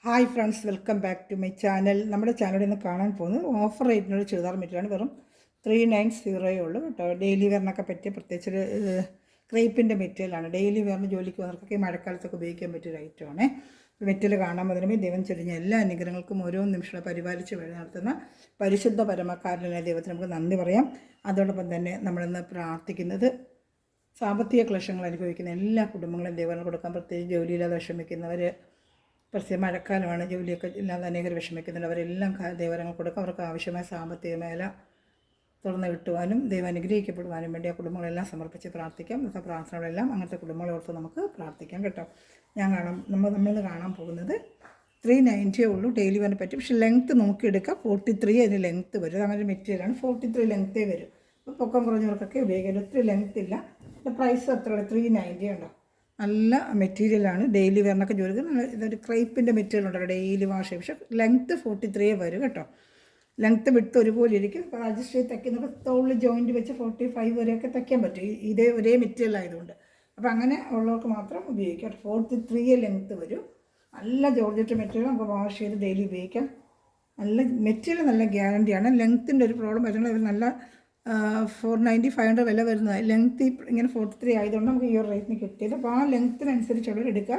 Hi friends, welcome back to my channel. നമ്മുടെ ചാനലിൽ നിന്ന് കാണാൻ പോകുന്നത് ഓഫർ റേറ്റിനൊരു ചുരിദാർ മെറ്റീരിയലാണ്. വെറും 390 ഉള്ളൂ കേട്ടോ. ഡെയിലി വെയറിനൊക്കെ പറ്റിയ പ്രത്യേകിച്ചൊരു ക്രേപ്പിൻ്റെ മെറ്റീരിയലാണ്. ഡെയിലി വെയറിന് ജോലിക്ക് പോകുന്നവർക്കൊക്കെ മഴക്കാലത്തൊക്കെ ഉപയോഗിക്കാൻ പറ്റിയൊരു ഐറ്റമാണ്. മെറ്റീരിയൽ കാണാൻ മുതലേ ദൈവം ചൊരിഞ്ഞ എല്ലാ അനുഗ്രഹങ്ങൾക്കും ഓരോ നിമിഷം പരിപാലിച്ച് വഴി നടത്തുന്ന പരിശുദ്ധ പരമക്കാരനായ ദൈവത്തിന് നമുക്ക് നന്ദി പറയാം. അതോടൊപ്പം തന്നെ നമ്മളിന്ന് പ്രാർത്ഥിക്കുന്നത് സാമ്പത്തിക ക്ലേശങ്ങൾ അനുഭവിക്കുന്ന എല്ലാ കുടുംബങ്ങളും ദൈവങ്ങൾ കൊടുക്കാൻ, പ്രത്യേകിച്ച് ജോലിയില്ലാതെ വിഷമിക്കുന്നവർ, പ്രത്യേക മഴക്കാലമാണ്, ജോലിയൊക്കെ ഇല്ലാതെ അനേകർ വിഷമിക്കുന്നുണ്ട്. അവരെല്ലാം ദൈവങ്ങൾ കൊടുക്കുക. അവർക്ക് ആവശ്യമായ സാമ്പത്തിക മേഖല തുറന്ന് കിട്ടുവാനും ദൈവം അനുഗ്രഹിക്കപ്പെടുവാനും വേണ്ടി ആ കുടുംബങ്ങളെല്ലാം സമർപ്പിച്ച് പ്രാർത്ഥിക്കാം. ഇന്നത്തെ പ്രാർത്ഥനകളെല്ലാം അങ്ങനത്തെ കുടുംബങ്ങളെ ഓർത്ത് നമുക്ക് പ്രാർത്ഥിക്കാം കേട്ടോ. നമ്മളിന്ന് കാണാൻ പോകുന്നത് 390 ഉള്ളൂ. ഡെയിലി വരാൻ പറ്റും. പക്ഷേ ലെങ്ത്ത് നോക്കിയെടുക്കുക. 43 അതിന് ലെങ്ത്ത് വരും. അങ്ങനെ ഒരു മെറ്റീരിയലാണ്. 43 ലെങ്ത്തേ വരും. അപ്പോൾ പൊക്കം കുറഞ്ഞവർക്കൊക്കെ ഉപയോഗിക്കാം. ഒത്തിരി ലെങ്ത്ത് ഇല്ല. പ്രൈസ് അത്ര 390 ഉണ്ടോ. നല്ല മെറ്റീരിയലാണ്. ഡെയിലി വെയറിനൊക്കെ ജോലിക്ക് ഇതൊരു ക്രൈപ്പിൻ്റെ മെറ്റീരിയൽ ഉണ്ടല്ലോ, ഡെയിലി വാഷ് ചെയ്യും. പക്ഷേ ലെങ്ത്ത് 43 വരും കേട്ടോ. ലെങ്ത്ത് വിട്ട് ഒരുപോലെ ഇരിക്കും. അപ്പോൾ അഡ്ജസ്റ്റ് ചെയ്ത് തയ്ക്കുന്നൊക്കെ തോളിൽ ജോയിൻറ്റ് വെച്ച് 45 വരെയൊക്കെ തയ്ക്കാൻ പറ്റും, ഇതേ ഒരേ മെറ്റീരിയൽ ആയതുകൊണ്ട്. അപ്പോൾ അങ്ങനെ ഉള്ളവർക്ക് മാത്രം ഉപയോഗിക്കാം. 43 ലെങ്ത്ത് വരും. നല്ല ജോർജറ്റ് മെറ്റീരിയൽ, നമുക്ക് വാഷ് ചെയ്ത് ഡെയിലി ഉപയോഗിക്കാം. നല്ല മെറ്റീരിയൽ, നല്ല ഗ്യാരണ്ടിയാണ്. ലെങ്ത്തിൻ്റെ ഒരു പ്രോബ്ലം വരുന്നത് ഇവർ നല്ല 490 500 വില വരുന്നത്. ലെങ്ത്ത് ഇങ്ങനെ 43 ആയതുകൊണ്ട് നമുക്ക് ഈ ഒരു റേറ്റിന് കിട്ടിയത്. അപ്പോൾ ആ ലെങ്ത്തിനനുസരിച്ചുള്ളവർ എടുക്കുക.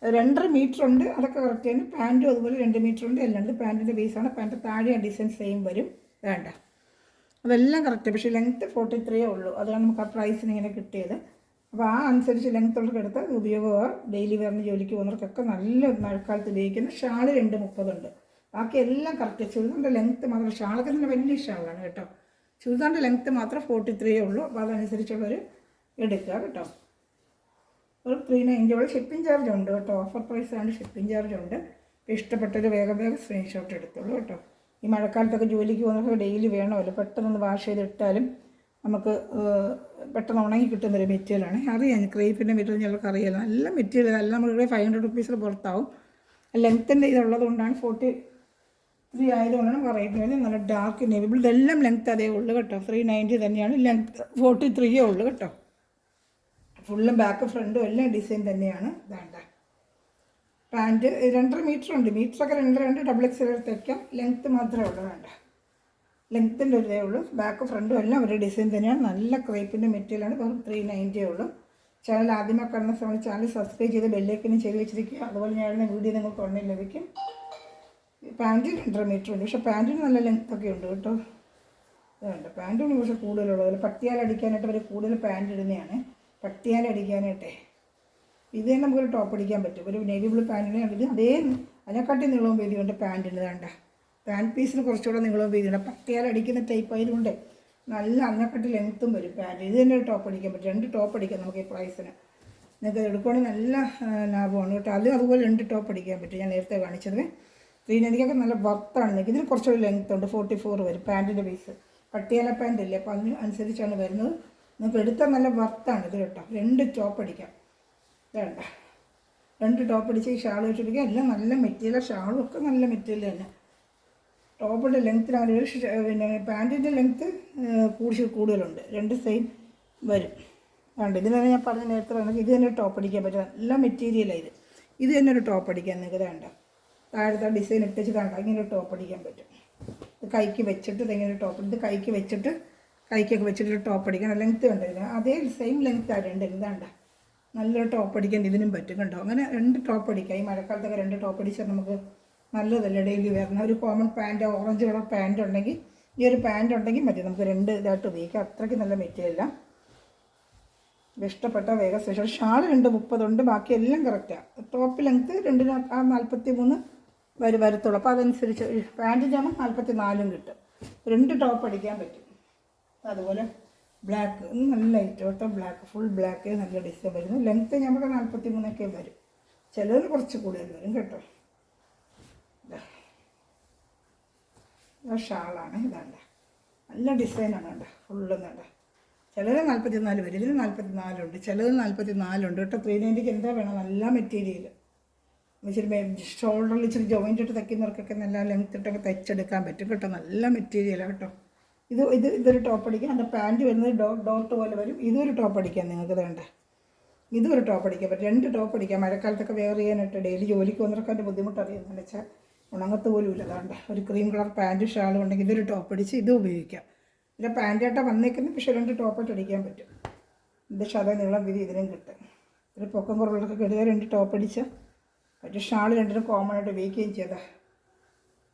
2.5 മീറ്റർ ഉണ്ട്, അതൊക്കെ കറക്റ്റ് ആണ്. പാൻറ്റും അതുപോലെ 2 മീറ്റർ ഉണ്ട്. എല്ലാം ഉണ്ട്. പാൻറ്റിൻ്റെ ബേസാണ്. പാൻറ്റ് താഴെ ആ ഡിസൈൻ സെയിം വരും. വേണ്ട, അതെല്ലാം കറക്റ്റ്. പക്ഷേ ലെങ്ത്ത് 43 ഉള്ളൂ. അതാണ് നമുക്ക് ആ പ്രൈസിന് ഇങ്ങനെ കിട്ടിയത്. അപ്പോൾ ആ അനുസരിച്ച് ലെങ്ത്ത് ഉള്ളവർക്ക് എടുത്ത് ഉപയോഗമാണ്. ഡെയിലി വെയറിന് ജോലിക്ക് പോകുന്നവർക്കൊക്കെ നല്ല മഴക്കാലത്ത് ഉപയോഗിക്കുന്ന ഷാള് 230 ഉണ്ട്. ബാക്കി എല്ലാം കറക്റ്റ്. ചുരിദാറിൻ്റെ ലെങ്ത്ത് മാത്രം, ഷാളൊക്കെ തന്നെ വലിയ ഷാളാണ് കേട്ടോ. ചുരിദാറിൻ്റെ ലെങ്ത്ത് മാത്രം 43 ഉള്ളൂ. അപ്പോൾ അതനുസരിച്ചുള്ളവർ എടുക്കുക കേട്ടോ. ഒരു 390 ഷിപ്പിംഗ് ചാർജ് ഉണ്ട് കേട്ടോ. ഓഫർ പ്രൈസാണ്, ഷിപ്പിംഗ് ചാർജ് ഉണ്ട്. അപ്പോൾ ഇഷ്ടപ്പെട്ടൊരു വേഗം സ്ക്രീൻഷോട്ട് എടുത്തോളൂ കേട്ടോ. ഈ മഴക്കാലത്തൊക്കെ ജോലിക്ക് പോകുന്നവർക്ക് ഡെയിലി വേണമല്ലോ. പെട്ടെന്നൊന്ന് വാഷ് ചെയ്തിട്ടാലും നമുക്ക് പെട്ടെന്ന് ഉണങ്ങി കിട്ടുന്നൊരു മെറ്റീരിയലാണ്. അറിയാം, ക്രേപ്പിൻ്റെ മെറ്റീരിയൽ ഞങ്ങൾക്ക് അറിയാമല്ലോ. നല്ല മെറ്റീരിയൽ, നല്ല നമ്മളിവിടെ 500 റുപ്പീസിൽ പുറത്താവും. ലെങ്ത്തിൻ്റെ ഇതുള്ളത് കൊണ്ടാണ് 43 ആയതുകൊണ്ടാണ് പറയുന്നത്. നല്ല ഡാർക്ക് നേവി ബ്ലൂ, ഇതെല്ലാം ലെങ്ത്ത് അതേ ഉള്ളൂ കേട്ടോ. 390 തന്നെയാണ്. ലെങ്ത്ത് 43 ഉള്ളൂ കേട്ടോ. ഫുള്ളും ബാക്ക് ഫ്രണ്ടും എല്ലാം ഡിസൈൻ തന്നെയാണ്. വേണ്ട പാൻറ്റ് 2.5 മീറ്റർ ഉണ്ട്. മീറ്ററൊക്കെ 2 ഡബിൾ എക്സൽ തയ്ക്കാം. ലെങ്ത്ത് മാത്രമേ ഉള്ളൂ. വേണ്ട, ലെങ്ത്തിൻ്റെ ഒരു ഇതേ ഉള്ളൂ. ബാക്ക് ഫ്രണ്ടും എല്ലാം ഒരു ഡിസൈൻ തന്നെയാണ്. നല്ല ക്രേപ്പിൻ്റെ മെറ്റീരിയലാണ്. വെറും 390 ഉള്ളൂ. ചാനൽ ആദ്യമായി കാണുന്ന സമയത്ത് ചാനൽ സബ്സ്ക്രൈബ് ചെയ്ത് ബെല്ലൈക്കനും ചെയ്ത് വെച്ചിരിക്കുക. അതുപോലെ ഞാൻ വീഡിയോ നിങ്ങൾക്ക് ഉടനെ ലഭിക്കും. പാൻറ്റ് 2.5 മീറ്റർ ഉണ്ട്. പക്ഷേ പാൻറ്റിന് നല്ല ലെങ്ത്തൊക്കെ ഉണ്ട് കേട്ടോ. വേണ്ട, പാൻറ്റിന് കുറച്ച് കൂടുതലുള്ളത്. പട്ടിയാൽ അടിക്കാനായിട്ട് അവർ കൂടുതൽ പാൻറ്റ് ഇടുന്നതാണ്. പട്ടിയാൽ അടിക്കാനായിട്ടേ ഇത് തന്നെ നമുക്കൊരു ടോപ്പ് അടിക്കാൻ പറ്റും. ഒരു നേവി ബ്ലൂ പാൻറ്റിനെ ഇത് അതേ അതിനെക്കാട്ടി നീളവും വീതിയുണ്ട് പാൻറ്റിന്. വേണ്ട, പാൻറ്റ് പീസിന് കുറച്ചുകൂടെ നീളവും വീതിയുണ്ട്. പട്ടിയാൽ അടിക്കുന്ന ടൈപ്പ് ആയതുകൊണ്ട് നല്ല അതിനെക്കാട്ടി ലെങ്ത്തും വരും പാൻറ്റ്. ഇത് തന്നെ ഒരു ടോപ്പ് അടിക്കാൻ പറ്റും. 2 ടോപ്പ് അടിക്കാം നമുക്ക് ഈ പ്രൈസിന്. നിങ്ങൾക്ക് എടുക്കുകയാണെങ്കിൽ നല്ല ലാഭമാണ് കേട്ടോ. അതുപോലെ 2 ടോപ്പ് അടിക്കാൻ പറ്റും. ഞാൻ നേരത്തെ കാണിച്ചത് 390 നല്ല വർത്താണ്. നിങ്ങൾക്ക് ഇതിന് കുറച്ചൊരു ലെങ്ത്ത് ഉണ്ട്. 44 വരും പാൻറ്റിൻ്റെ പീസ്. പട്ടിയാല പാൻറ്റ് അല്ലേ, അപ്പോൾ അതിന് അനുസരിച്ചാണ് വരുന്നത്. നിങ്ങൾക്ക് എടുത്താൽ നല്ല വർത്താണ് ഇത് കേട്ടോ. 2 ടോപ്പ് അടിക്കാം. വേണ്ട, 2 ടോപ്പ് അടിച്ച് ഈ ഷാൾ വെച്ചിരിക്കുക. എല്ലാം നല്ല മെറ്റീരിയൽ, ഷാളും ഒക്കെ നല്ല മെറ്റീരിയൽ തന്നെ. ടോപ്പിൻ്റെ ലെങ്ത്തിനാണ് പിന്നെ പാൻറ്റിൻ്റെ ലെങ്ത്ത് കൂടുതലുണ്ട്. 2 സെയിം വരും. വേണ്ട, ഇതിന് തന്നെ ഞാൻ പറഞ്ഞ നേരത്തെ പറഞ്ഞത് ഇത് തന്നെ ഒരു ടോപ്പ് അടിക്കാൻ പറ്റും. നല്ല മെറ്റീരിയലാണ് ഇത് തന്നെ ഒരു ടോപ്പ് അടിക്കാൻ നിങ്ങൾക്ക്. വേണ്ട, താഴത്തെ ഡിസൈൻ ഇട്ടിച്ച് കണ്ട ഇങ്ങനെ ഒരു ടോപ്പ് അടിക്കാൻ പറ്റും. ഇത് കൈക്ക് വെച്ചിട്ട് ഇതെങ്ങനെ ഒരു ടോപ്പ്, ഇത് കൈക്ക് വെച്ചിട്ട് കൈക്കൊക്കെ വെച്ചിട്ട് ടോപ്പ് അടിക്കാൻ ലെങ്ത്ത് കണ്ടില്ല. അതേ സെയിം ലെങ്ത്ത് ആരുണ്ട്. എന്താണ്ട നല്ലൊരു ടോപ്പ് അടിക്കാൻ ഇതിനും പറ്റും കണ്ടോ. അങ്ങനെ 2 ടോപ്പ് അടിക്കാം. ഈ മഴക്കാലത്തൊക്കെ 2 ടോപ്പ് അടിച്ചാൽ നമുക്ക് നല്ലതല്ലേ ഡെയിലി വരുന്ന ഒരു common pant, orange colour pant ഉണ്ടെങ്കിൽ, ഈ ഒരു പാൻറ്റ് ഉണ്ടെങ്കിൽ മതി. നമുക്ക് 2 ഇതായിട്ട് ഉപയോഗിക്കാം. അത്രയ്ക്ക് നല്ല മെറ്റീരിയലാണ്. ഇഷ്ടപ്പെട്ട വേഗം സ്പെഷ്യൽ. ഷാൾ 230 ഉണ്ട്. ബാക്കി എല്ലാം കറക്റ്റാണ്. ടോപ്പ് ലെങ്ത്ത് 43 വരത്തുള്ളൂ. അപ്പോൾ അതനുസരിച്ച് പാൻറ്റിൻ്റെ ആകുമ്പോൾ 44 കിട്ടും. 2 ടോപ്പ് അടിക്കാൻ പറ്റും. അതുപോലെ ബ്ലാക്ക് നല്ല ലൈറ്റ് കേട്ടോ. ബ്ലാക്ക് ഫുൾ ബ്ലാക്ക് നല്ല ഡിസൈൻ വരുന്നു. ലെങ്ത്ത് നമുക്ക് 43 വരും. ചിലതിൽ കുറച്ച് കൂടുതൽ വരും കേട്ടോ. ഷാളാണ്. ഇതാണ്ട നല്ല ഡിസൈനാണ്. കണ്ട ഫുള്ള് കണ്ട. ചിലത് 44 വരും. ഇതിൽ 44 ഉണ്ട്. ചിലത് 44 ഉണ്ട് കേട്ടോ. 390 എന്താ വേണം, നല്ല മെറ്റീരിയൽ. ഇച്ചിരി ഷോൾഡറിൽ ഇച്ചിരി ജോയിൻ്റ് ഇട്ട് തയ്ക്കുന്നവർക്കൊക്കെ നല്ല ലെങ്ത്ത് ഇട്ടൊക്കെ തയ്ച്ചെടുക്കാൻ പറ്റും കേട്ടോ. നല്ല മെറ്റീരിയലാണ് കേട്ടോ. ഇതൊരു ടോപ്പ് അടിക്കാം. അതിൻ്റെ പാൻറ്റ് വരുന്നത് ഡോട്ട് പോലെ വരും. ഇതൊരു ടോപ്പ് അടിക്കാം നിങ്ങൾക്ക്. വേണ്ട, ഇതൊരു ടോപ്പ് അടിക്കാൻ പറ്റും, 2 ടോപ്പ് അടിക്കാം. മഴക്കാലത്തൊക്കെ വെയർ ചെയ്യാനായിട്ട് ഡെയിലി ജോലിക്ക് വന്നവർക്ക് അതിൻ്റെ ബുദ്ധിമുട്ട് അറിയുന്നതെന്ന് വെച്ചാൽ ഉണങ്ങത്ത് പോലും ഇല്ല. അതാണ്ട് ഒരു ക്രീം കളർ പാൻറ്റും ഷാളും ഉണ്ടെങ്കിൽ ഇതൊരു ടോപ്പ് അടിച്ച് ഇത് ഉപയോഗിക്കാം. പിന്നെ പാൻറ്റായിട്ടാണ് വന്നേക്കുന്നത്, പക്ഷേ 2 ടോപ്പായിട്ട് അടിക്കാൻ പറ്റും. ഇത് ഷത നീളം വീതി ഇതിനും കിട്ടും. ഒരു പൊക്കം കുറവുള്ളതൊക്കെ കെടുക 2 ടോപ്പ് അടിച്ച് മറ്റേ ഷാൾ 2 കോമൺ ആയിട്ട് ഉപയോഗിക്കുകയും ചെയ്താൽ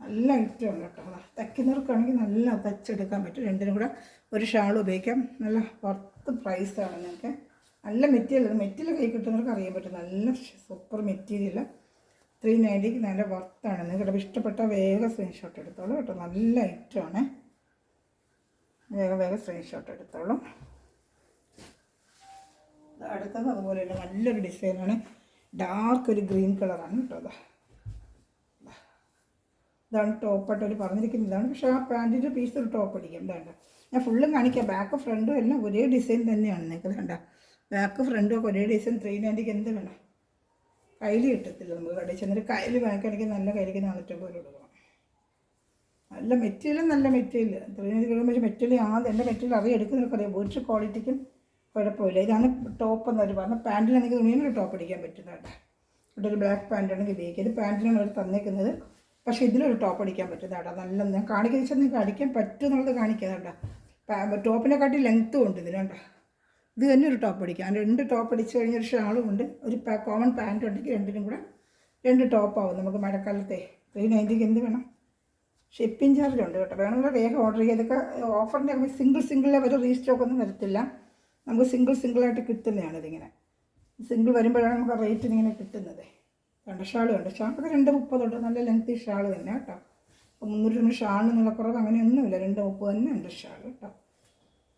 നല്ല ഐറ്റമാണ് കേട്ടോ. തയ്ക്കുന്നവർക്കാണെങ്കിൽ നല്ല തയ്ച്ചെടുക്കാൻ പറ്റും. 2 കൂടെ ഒരു ഷാൾ ഉപയോഗിക്കാം. നല്ല വർത്ത് പ്രൈസാണ് നിങ്ങൾക്ക്. നല്ല മെറ്റീരിയൽ കൈ കിട്ടുന്നവർക്ക് അറിയാൻ പറ്റും. നല്ല സൂപ്പർ മെറ്റീരിയൽ 390 നല്ല വർത്താണ്. നിങ്ങൾക്ക് ഇഷ്ടപ്പെട്ട വേഗം സ്ക്രീൻഷോട്ട് എടുത്തോളൂ കേട്ടോ. നല്ല ഐറ്റമാണ്, വേഗം സ്ക്രീൻഷോട്ട് എടുത്തോളൂ. അടുത്തത് അതുപോലെയുള്ള നല്ലൊരു ഡിസൈനാണ്, ഡാർക്ക് ഒരു ഗ്രീൻ കളറാണ് കേട്ടോ. ഇതാണ് ടോപ്പായിട്ട് അവർ പറഞ്ഞിരിക്കുന്നതാണ്. പക്ഷേ ആ പാൻറ്റിൻ്റെ പീസ് ഒരു ടോപ്പ് അടിക്കാം. ഇതാണ്ട് ഞാൻ ഫുള്ളും കാണിക്കാം. ബാക്ക് ഫ്രണ്ടും എല്ലാം ഒരേ ഡിസൈൻ തന്നെയാണ്. നിങ്ങൾക്ക് കണ്ട ബാക്ക് ഫ്രണ്ടും ഒക്കെ ഒരേ ഡിസൈൻ. 390 എന്ത് വേണം, കയ്യിൽ കിട്ടത്തില്ല നമുക്ക് കടയിൽ ചെന്നിട്ട്. കയ്യിൽ വാങ്ങിക്കണമെങ്കിൽ നല്ല കയ്യിലേക്ക് 400 പോലെ കൊടുക്കണം. നല്ല മെറ്റീരിയൽ 390 കിട്ടുമ്പോൾ മെറ്റീരിയൽ എൻ്റെ മെറ്റീരിയൽ അറിയാം, എടുക്കുന്നവർക്കറിയാം. ഒരു ക്വാളിറ്റിക്കും കുഴപ്പമില്ല. ഇതാണ് ടോപ്പ് എന്നവർ പറഞ്ഞാൽ. പാൻറ്റിലാണെങ്കിൽ തുണിയിൽ ടോപ്പ് അടിക്കാൻ പറ്റുന്നതാണ്. ഇവിടെ ഒരു ബ്ലാക്ക് പാൻറ്റാണെങ്കിൽ ഉപയോഗിക്കുക. ഇത് പാൻറ്റിലാണ് അവർ തന്നേക്കുന്നത്, പക്ഷേ ഇതിലൊരു ടോപ്പ് അടിക്കാൻ പറ്റുന്നതാണ്. നല്ല ഞാൻ കാണിക്കുന്ന വെച്ചാൽ നിങ്ങൾക്ക് അടിക്കാൻ പറ്റും എന്നുള്ളത് കാണിക്കാറുണ്ട്. ടോപ്പിനെക്കാട്ടി ലെങ്ത്തും ഉണ്ട് ഇതിനുണ്ട്. ഇത് തന്നെ ഒരു ടോപ്പ് അടിക്കാം. 2 ടോപ്പ് അടിച്ച് കഴിഞ്ഞാൽ ഒരു ഷാളും ഉണ്ട്, ഒരു കോമൺ പാൻറ്റും ഉണ്ടെങ്കിൽ 2നും കൂടെ 2 ടോപ്പാവും. നമുക്ക് മഴക്കാലത്തെ 390 എന്ത് വേണം, ഷിപ്പിംഗ് ചാർജ് ഉണ്ട് കേട്ടോ. വേണമെങ്കിൽ വേഗം ഓർഡർ ചെയ്യുക. ഇതൊക്കെ ഓഫറിൻ്റെ സിംഗിളെ വരെ റീസ്റ്റോക്ക് ഒന്നും വരത്തില്ല. നമുക്ക് സിംഗിളായിട്ട് കിട്ടുന്നതാണ് ഇതിങ്ങനെ. സിംഗിൾ വരുമ്പോഴാണ് നമുക്ക് റേറ്റ് ഇങ്ങനെ കിട്ടുന്നത്. കണ്ട ഷാൾ കണ്ട ഷാളൊക്കെ 230 നല്ല ലെങ്തി ഷാൾ തന്നെ കേട്ടോ. അപ്പോൾ 300 രൂപ ഷാളിന് നല്ല കുറവ് അങ്ങനെയൊന്നുമില്ല. 230 തന്നെ ഉണ്ട് ഷാൾ കേട്ടോ.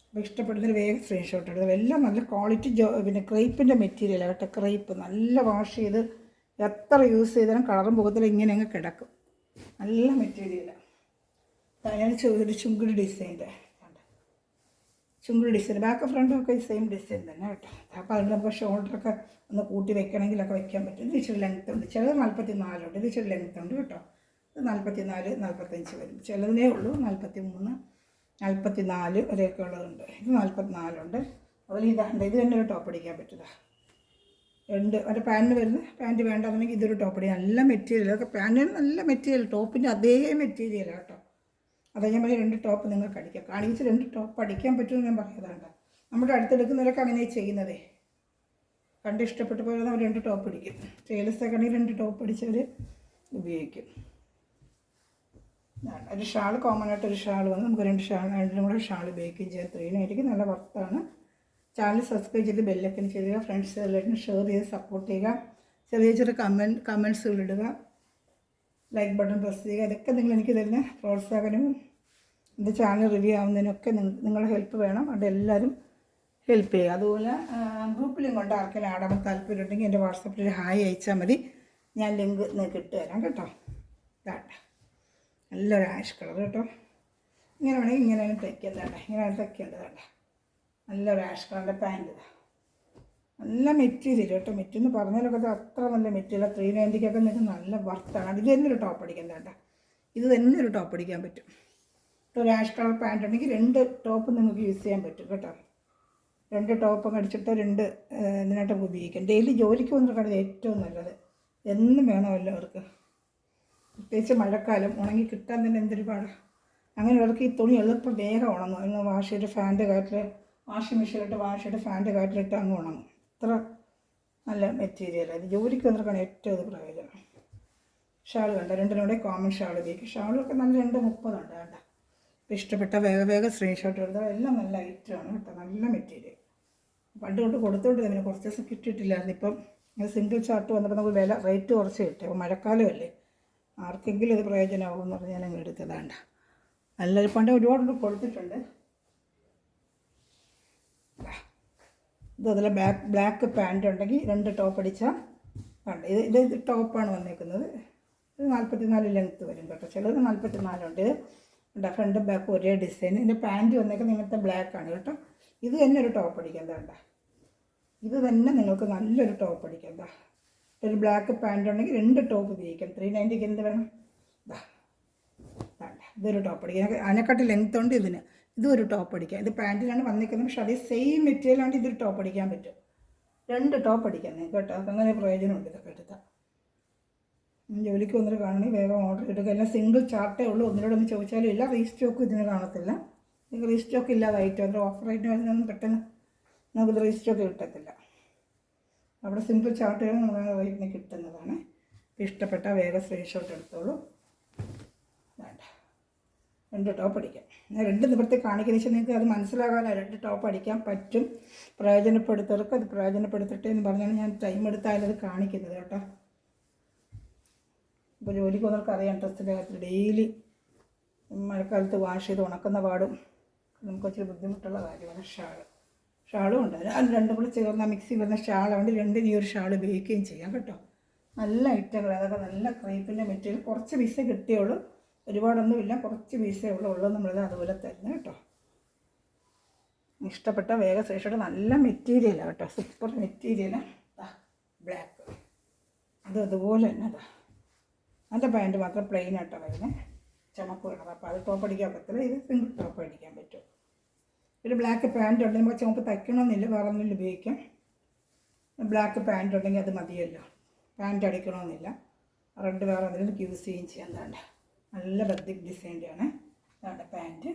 അപ്പോൾ ഇഷ്ടപ്പെടുന്നതിൽ വേഗം സ്ക്രീൻഷോട്ട് എടുത്തത്. എല്ലാം നല്ല ക്വാളിറ്റി പിന്നെ ക്രേപ്പിൻ്റെ മെറ്റീരിയലാണ് കേട്ടോ. ക്രേപ്പ് നല്ല വാഷ് ചെയ്ത് എത്ര യൂസ് ചെയ്താലും കളറും പോകത്തില്ല, ഇങ്ങനെ അങ്ങ് കിടക്കും. നല്ല മെറ്റീരിയലാണ്. ഞാൻ ഒരു ചുങ്കിടി ഡിസൈൻ്റെ ബാക്ക് ഫ്രണ്ടും ഒക്കെ സെയിം ഡിസൈൻ തന്നെ കേട്ടോ. അപ്പോൾ അതിൽ നമുക്ക് ഷോൾഡറൊക്കെ ഒന്ന് കൂട്ടി വെക്കണമെങ്കിലൊക്കെ വെക്കാൻ പറ്റും. ഇത് ഇച്ചിരി ലെങ്ത്ത് ഉണ്ട്, ചിലത് 44 ഉണ്ട്. ഇത് ഇച്ചിരി ലെങ്ത്ത് ഉണ്ട് കേട്ടോ. ഇത് 44, 45 വരും. ചിലതിനേ ഉള്ളൂ 43, 44 വരെയൊക്കെ ഉള്ളതുണ്ട്. ഇത് 44 ഉണ്ട്. അതുപോലെ ഇതാണ്ട് ഇത് തന്നെ ഒരു ടോപ്പ് അടിക്കാൻ പറ്റുക. 2 മറ്റേ പാൻറ്റിന് വരുന്ന പാൻറ്റ് വേണ്ടെന്നുണ്ടെങ്കിൽ ഇതൊരു ടോപ്പ് അടിക്കാം. നല്ല മെറ്റീരിയൽ, അതൊക്കെ പാൻറ്റിന് നല്ല മെറ്റീരിയൽ, ടോപ്പിൻ്റെ അതേ മെറ്റീരിയലാണ് കേട്ടോ. അതെ ഞാൻ പറഞ്ഞ 2 ടോപ്പ് നിങ്ങൾക്ക് അടിക്കാം. കാണിച്ച് 2 ടോപ്പ് അടിക്കാൻ പറ്റുമെന്ന് ഞാൻ പറയുന്നതാണ്. നമ്മുടെ അടുത്തെടുക്കുന്നവരൊക്കെ അങ്ങനെ ചെയ്യുന്നതേ. കണ്ട് ഇഷ്ടപ്പെട്ടു പോയാൽ അവർ 2 ടോപ്പ് അടിക്കും. ടൈലേഴ്സൊക്കെ ആണെങ്കിൽ 2 ടോപ്പ് അടിച്ചവർ ഉപയോഗിക്കും. ഒരു ഷാൾ കോമൺ ആയിട്ട് ഒരു ഷാൾ വന്ന് നമുക്ക് 2 കൂടെ ഷാൾ ഉപയോഗിക്കുകയും ചെയ്യാം. 390 നല്ല വർത്താണ്. ചാനൽ സബ്സ്ക്രൈബ് ചെയ്ത് ബെല്ലൈക്കൻ ചെയ്യുക. ഫ്രണ്ട്സ് എല്ലാവരും ഷെയർ ചെയ്ത് സപ്പോർട്ട് ചെയ്യുക. ചെറിയ കമൻസുകൾ ഇടുക. ലൈക്ക് ബട്ടൺ പ്രസ് ചെയ്യുക. ഇതൊക്കെ നിങ്ങൾ എനിക്ക് തരുന്ന പ്രോത്സാഹനവും എൻ്റെ ചാനൽ റിവ്യൂ ആവുന്നതിനൊക്കെ നിങ്ങളുടെ ഹെൽപ്പ് വേണം. അവിടെ എല്ലാവരും ഹെൽപ്പ് ചെയ്യുക. അതുപോലെ ഗ്രൂപ്പിലും കൊണ്ട് ആർക്കെങ്കിലും ആടാൻ താല്പര്യം ഉണ്ടെങ്കിൽ എൻ്റെ വാട്സപ്പിൽ ഒരു ഹായ് അയച്ചാൽ മതി. ഞാൻ ലിങ്ക് നിങ്ങൾക്ക് ഇട്ട് തരാം കേട്ടോ. ഇതാണ്ട നല്ലൊരു ആഷ് കളർ കേട്ടോ. ഇങ്ങനെ വേണമെങ്കിൽ ഇങ്ങനെയാണ് തയ്ക്കേണ്ടതാണ്ട, ഇങ്ങനെയാണ് തയ്ക്കേണ്ടതാണ്ട. നല്ലൊരു ആഷ് കളറിൻ്റെ പാൻറ്റ്. നല്ല മെറ്റീരിയൽ കേട്ടോ. മെറ്റീരിയൽ പറഞ്ഞാലൊക്കെ അത് അത്ര നല്ല മെറ്റീരിയൽ. 390 നിങ്ങൾക്ക് നല്ല വർത്താണ്. ഇത് തന്നെ ഒരു ടോപ്പ് അടിക്കാൻ വേണ്ട, ഇത് തന്നെ ഒരു ടോപ്പ് അടിക്കാൻ പറ്റും. ഒരു ആഷ് കളർ പാൻറ്റ് ഉണ്ടെങ്കിൽ 2 ടോപ്പ് നിങ്ങൾക്ക് യൂസ് ചെയ്യാൻ പറ്റും കേട്ടോ. 2 ടോപ്പ് അടിച്ചിട്ട് 2 ഇതിനായിട്ട് ഉപയോഗിക്കാം. ഡെയിലി ജോലിക്ക് വന്നിട്ടാണ് ഏറ്റവും നല്ലത്. എന്നും വേണമല്ലോ അവർക്ക്, പ്രത്യേകിച്ച് മഴക്കാലം. ഉണങ്ങി കിട്ടാൻ തന്നെ എന്തൊരു പാടാണ്. അങ്ങനെയുള്ളവർക്ക് ഈ തുണി എളുപ്പം വേഗം ഉണങ്ങും. അതിന് വാഷ് ചെയ്തിട്ട് ഫാൻ്റെ കാറ്റിൽ വാഷിംഗ് മെഷീനിലിട്ട് വാഷ് ചെയ്തിട്ട് ഫാൻ്റെ കാറ്റിലിട്ട് അങ്ങ് ഉണങ്ങും. അത്ര നല്ല മെറ്റീരിയലാണ്. ഇത് ജോലിക്ക് വന്നിട്ടാണ് ഏറ്റവും ഇത് പ്രയോജനം. ഷാൾ കണ്ട 2 കൂടെ കോമൺ ഷാൾ ഉപയോഗിക്കും. ഷാളൊക്കെ നല്ല 230 ഉണ്ട് വേണ്ട. ഇപ്പോൾ ഇഷ്ടപ്പെട്ട വേഗം സ്ക്രീൻഷോട്ട് എടുത്താൽ എല്ലാം നല്ല ഐറ്റമാണ് കേട്ടോ. നല്ല മെറ്റീരിയൽ. പണ്ട് തൊട്ട് കൊടുത്തോണ്ട് തന്നെ കുറച്ച് ദിവസം കിട്ടിയിട്ടില്ലായിരുന്നു. ഇപ്പം സിംഗിൾ ചാർട്ട് വന്നപ്പോൾ നമുക്ക് റേറ്റ് കുറച്ച് കിട്ടും. അപ്പോൾ മഴക്കാലമല്ലേ, ആർക്കെങ്കിലും ഇത് പ്രയോജനമാകുമെന്ന് പറഞ്ഞാൽ ഞങ്ങൾ എടുത്തതാണ്ട. നല്ലൊരു പണ്ട് ഒരുപാട് കൊടുത്തിട്ടുണ്ട്. ഇത് അതിൽ ബ്ലാക്ക് പാൻറ്റ് ഉണ്ടെങ്കിൽ 2 ടോപ്പ് അടിച്ചാൽ വേണ്ട. ഇത് ടോപ്പാണ് വന്നേക്കുന്നത്. ഇത് 44 ലെങ്ത്ത് വരും കേട്ടോ. ചിലത് 44 ഉണ്ട്. ഇത് ഫ്രണ്ട് ബാക്ക് ഒരേ ഡിസൈൻ. ഇതിൻ്റെ പാൻറ്റ് വന്നേക്കുന്നത് ഇങ്ങനത്തെ ബ്ലാക്കാണ് കേട്ടോ. ഇത് തന്നെ ഒരു ടോപ്പ് അടിക്കാം. എന്താ ഇത് തന്നെ നിങ്ങൾക്ക് നല്ലൊരു ടോപ്പ് അടിക്കാം. എന്താ ഒരു ബ്ലാക്ക് പാൻറ്റ് ഉണ്ടെങ്കിൽ 2 ടോപ്പ് ഉപയോഗിക്കാം. 390 എന്ത് വേണം, ഇതൊരു ടോപ്പ് അടിക്കാം. അതിനെക്കാട്ടി ലെങ്ത്ത് ഉണ്ട് ഇതിന്. ഇതൊരു ടോപ്പ് അടിക്കാം. ഇത് പാൻറ്റിലാണ് വന്നിരിക്കുന്നത്, പക്ഷേ അതേ സെയിം മെറ്റീരിയലാണ്. ഇതൊരു ടോപ്പ് അടിക്കാൻ പറ്റും. 2 ടോപ്പ് അടിക്കാം നിങ്ങൾക്ക് കേട്ടോ. അങ്ങനെ പ്രയോജനമുണ്ട് ഇതൊക്കെ എടുത്താൽ. ജോലിക്ക് വന്നിട്ട് കാണണമെങ്കിൽ വേഗം ഓർഡർ എടുക്കുക. എല്ലാം സിംഗിൾ ചാർട്ടേ ഉള്ളൂ. ഒന്നിനോടൊന്നും ചോദിച്ചാലും ഇല്ല. റീസ്റ്റോക്ക് ഇതിന് കാണത്തില്ല. നിങ്ങൾക്ക് റീസ്റ്റോക്ക് ഇല്ലാതായിട്ട് അത് ഓഫർ റേറ്റ് വരുന്നൊന്നും പെട്ടെന്ന് നമുക്കിത് റീസ്റ്റോക്ക് കിട്ടത്തില്ല. അവിടെ സിംഗിൾ ചാർട്ടുകൾ നമ്മൾ റേറ്റിന് കിട്ടുന്നതാണ്. ഇഷ്ടപ്പെട്ട വേഗം സ്ക്രീൻഷോട്ട് എടുത്തോളൂ. വേണ്ട 2 ടോപ്പ് അടിക്കാം. ഞാൻ 2 നിവൃത്തി കാണിക്കുന്ന വെച്ചാൽ നിങ്ങൾക്ക് അത് മനസ്സിലാകാനോ 2 ടോപ്പ് അടിക്കാൻ പറ്റും. പ്രയോജനപ്പെടുത്തവർക്ക് അത് പ്രയോജനപ്പെടുത്തട്ടെ എന്ന് പറഞ്ഞാണ് ഞാൻ ടൈം എടുത്തായാലും അത് കാണിക്കുന്നത് കേട്ടോ. ഇപ്പോൾ ജോലിക്ക് പോകുന്നവർക്ക് അറിയാം ഡ്രസ്സിൻ്റെ കാര്യത്തിൽ ഡെയിലി മഴക്കാലത്ത് വാഷ് ചെയ്ത് ഉണക്കുന്ന പാടും നമുക്ക് ഒത്തിരി ബുദ്ധിമുട്ടുള്ള കാര്യമാണ്. ഷാളും ഉണ്ട്. അത് 2 കൂടി ചേർന്ന മിക്സി വരുന്ന ഷാളുണ്ട്. 2 ഈ ഒരു ഷാൾ ഉപയോഗിക്കുകയും ചെയ്യാം കേട്ടോ. നല്ല ഐറ്റങ്ങൾ, അതൊക്കെ നല്ല ക്രേപ്പിൻ്റെ മെറ്റീരിയൽ. കുറച്ച് പീസേ കിട്ടിയുള്ളൂ, ഒരുപാടൊന്നുമില്ല, കുറച്ച് പീസേ ഉള്ളൂ. നമ്മളത് അതുപോലെ തരുന്നത് കേട്ടോ. ഇഷ്ടപ്പെട്ട വേഗം ശേഷം നല്ല മെറ്റീരിയലാണ് കേട്ടോ, സൂപ്പർ മെറ്റീരിയലാണ്. ബ്ലാക്ക് അത് അതുപോലെ തന്നെ അതാ. അതിൻ്റെ പാൻറ്റ് മാത്രം പ്ലെയിൻ ആയിട്ടോ വരുന്നത്, ചുമപ്പ് കളർ. അപ്പോൾ അത് ടോപ്പ് അടിക്കാൻ പറ്റില്ല, ഇത് സിംഗിൾ ടോപ്പ് അടിക്കാൻ പറ്റും. ഒരു ബ്ലാക്ക് പാൻറ്റ് ഉണ്ടെങ്കിൽ നമുക്ക് ചുമപ്പ് തയ്ക്കണമെന്നില്ല, വേറെ ഒന്നിൽ ഉപയോഗിക്കാം. ബ്ലാക്ക് പാൻറ്റ് ഉണ്ടെങ്കിൽ അത് മതിയല്ലോ, പാൻറ്റ് അടിക്കണമെന്നില്ല. റെഡ് വേറെ എന്തെങ്കിലും യൂസ് ചെയ്യുകയും ചെയ്യാൻ. വേണ്ട നല്ല ബദ്ധിക് ഡിസൈൻ്റെയാണ് വേണ്ട പാൻറ്റ്.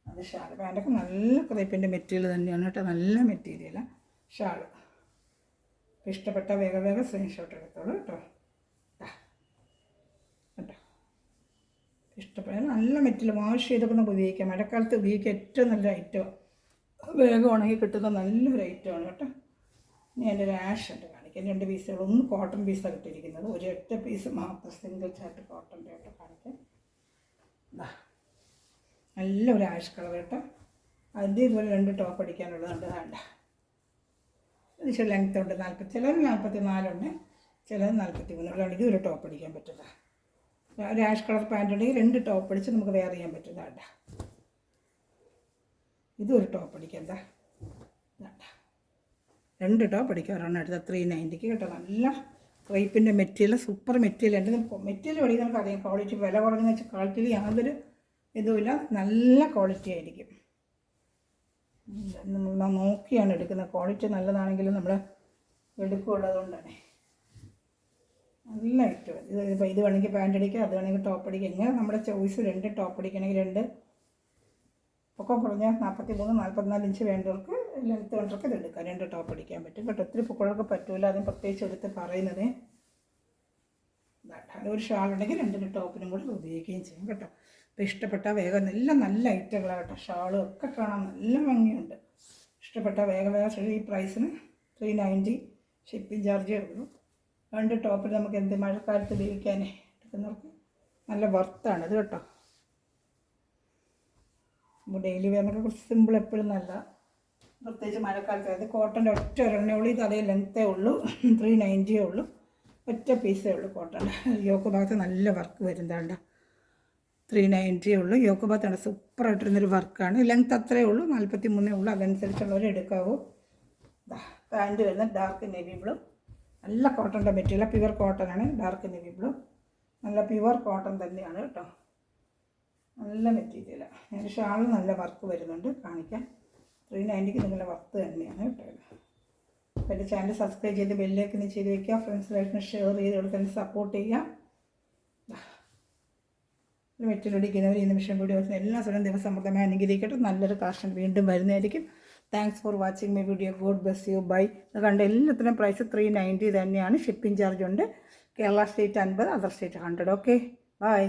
അത് ഷാൾ. പാൻറ്റൊക്കെ നല്ല ക്രേപ്പിൻ്റെ മെറ്റീരിയൽ തന്നെയാണ് കേട്ടോ, നല്ല മെറ്റീരിയലാണ് ഷാൾ. ഇഷ്ടപ്പെട്ട വേഗം സ്ക്രീൻഷോട്ട് എടുത്തോളൂ കേട്ടോ. കേട്ടോ ഇഷ്ടപ്പെട്ട നല്ല മെറ്റീരിയൽ, വാഷ് ചെയ്തൊക്കെ നമുക്ക് ഉപയോഗിക്കാം. മഴക്കാലത്ത് ഉപയോഗിക്കാൻ ഏറ്റവും നല്ല ഐറ്റമാണ്. വേഗം ഉണങ്ങി കിട്ടുന്ന നല്ലൊരു ഐറ്റമാണ് കേട്ടോ. ഇനി എൻ്റെ ഒരു ആഷ് ഉണ്ട് കാണിക്കാൻ. 2 പീസുകൾ, ഒന്ന് കോട്ടൺ പീസാണ് കിട്ടിയിരിക്കുന്നത്, ഒരു 8 പീസ് മാത്രം സിംഗിൾ ചാർട്ട് കോട്ടൻ്റെ ആയിട്ട് കാണിക്കാം. നല്ലൊരു ആഷ് കളർ കേട്ടോ. അതിൻ്റെ ഇതുപോലെ 2 ടോപ്പ് അടിക്കാനുള്ളതുണ്ട്. വേണ്ട ഇത് ലെങ്ത് ഉണ്ട് 40, ചിലത് 44 ഉണ്ട്, ചിലത് 43. ഉള്ളതാണെങ്കിൽ ഒരു ടോപ്പ് അടിക്കാൻ പറ്റില്ല. ഒരു ആഷ് കളർ പാൻറ് ഉണ്ടെങ്കിൽ 2 ടോപ്പ് അടിച്ച് നമുക്ക് വെയർ ചെയ്യാൻ പറ്റില്ല. വേണ്ട ഇതൊരു ടോപ്പ് അടിക്കാം. എന്താ വേണ്ട 2 ടോപ്പ് അടിക്കാറാണ് എടുത്തത് 390 കേട്ടോ. നല്ല ക്രേപ്പിൻ്റെ മെറ്റീരിയൽ, സൂപ്പർ മെറ്റീരിയൽ ഉണ്ട്. മെറ്റീരിയൽ വേണമെങ്കിൽ നമുക്ക് അറിയാം ക്വാളിറ്റി. വില കുറഞ്ഞെന്ന് വെച്ചാൽ ക്വാളിറ്റിയിൽ യാതൊരു ഇതുമില്ല, നല്ല ക്വാളിറ്റി ആയിരിക്കും. നമ്മൾ നോക്കിയാണ് എടുക്കുന്നത്. ക്വാളിറ്റി നല്ലതാണെങ്കിലും നമ്മൾ എടുക്കുള്ളതുകൊണ്ടാണ്. നല്ല ഐറ്റം ഇത് വേണമെങ്കിൽ പാൻറ്റ് അടിക്കുക, അത് വേണമെങ്കിൽ ടോപ്പ് അടിക്കുക. ഇങ്ങനെ നമ്മുടെ ചോയ്സ്. 2 ടോപ്പ് അടിക്കണമെങ്കിൽ 2 ഒക്കെ കുറഞ്ഞാൽ 43, 44 ഇഞ്ച് വേണ്ടവർക്ക്, ലെങ്ത്ത് വേണ്ടവർക്ക് ഇത് എടുക്കാം. 2 ടോപ്പ് അടിക്കാൻ പറ്റും കേട്ടോ. ഒത്തിരി പൊക്കൾക്ക് പറ്റില്ല, അതിന് പ്രത്യേകിച്ച് എടുത്ത് പറയുന്നത്. ഒരു ഷാളുണ്ടെങ്കിൽ 2 ടോപ്പിനും കൂടെ ഉപയോഗിക്കുകയും ചെയ്യും കേട്ടോ. അപ്പോൾ ഇഷ്ടപ്പെട്ട വേഗം എല്ലാം നല്ല ഐറ്റങ്ങളാണ് കേട്ടോ. ഷാളും ഒക്കെ കാണാൻ നല്ല ഭംഗിയുണ്ട്. ഇഷ്ടപ്പെട്ട വേഗം ഈ പ്രൈസിന് 390 ഷിപ്പിംഗ് ചാർജേ ഉള്ളൂ. 2 ടോപ്പിൽ നമുക്ക് എന്ത് മഴക്കാലത്ത് ഉപയോഗിക്കാൻ എടുക്കുന്നവർക്ക് നല്ല വർത്താണിത് കേട്ടോ. ഡെയിലി വെയറിനൊക്കെ കുറച്ച് സിമ്പിൾ, എപ്പോഴും നല്ല, പ്രത്യേകിച്ച് മഴക്കാലത്ത്. അത് കോട്ടൻ്റെ ഒറ്റ ഒരെണ്ണേ ഉള്ളൂ, ഇത് അതേ ലെങ്ത്തേ ഉള്ളൂ, 390 ഉള്ളൂ, ഒറ്റ പീസേ ഉള്ളൂ കോട്ടൺ. യോക്ക് ഭാഗത്ത് നല്ല വർക്ക് വരുന്നതാണ്ട. 390 ഉള്ളൂ. യോക്ക് ഭാഗത്താണ് സൂപ്പറായിട്ടിരുന്നൊരു വർക്കാണ്. ലെങ്ത്ത് അത്രയേ ഉള്ളൂ, 43 ഉള്ളൂ. അതനുസരിച്ചുള്ളവർ എടുക്കാവൂ. പാൻറ്റ് വരുന്നത് ഡാർക്ക് നേവി ബ്ലൂ, നല്ല കോട്ടൻ്റെ മെറ്റീരിയൽ, പ്യുവർ കോട്ടൺ ആണ്. ഡാർക്ക് നേവി ബ്ലൂ നല്ല പ്യുവർ കോട്ടൺ തന്നെയാണ് കേട്ടോ. നല്ല മെറ്റീരിയലാണ്. അതിൻ്റെ ഷാൾ നല്ല വർക്ക് വരുന്നുണ്ട്, കാണിക്കാം. 390 നല്ല വർക്ക് തന്നെയാണ് കേട്ടോ. അപ്പോൾ എൻ്റെ ചാനൽ സബ്സ്ക്രൈബ് ചെയ്ത് ബെല്ലേക്ക് ചെയ്ത് വയ്ക്കുക. ഫ്രണ്ട്സിലായിട്ട് ഷെയർ ചെയ്ത് കൊടുത്ത് സപ്പോർട്ട് ചെയ്യുക. മെറ്റീരിയൽ അടിക്കുന്നവർ ഈ നിമിഷം വീഡിയോ എല്ലാ സ്ഥലവും ദിവസമൃദ്ധമായി അനുഗ്രഹിക്കട്ടെ. നല്ലൊരു കളക്ഷൻ വീണ്ടും വരുന്നതായിരിക്കും. Thanks for watching my video. God bless you. Bye. കണ്ട എല്ലാത്തിനും പ്രൈസ് 390 തന്നെയാണ്. ഷിപ്പിംഗ് ചാർജ് ഉണ്ട്. Kerala state 50, other state 100. Okay, by.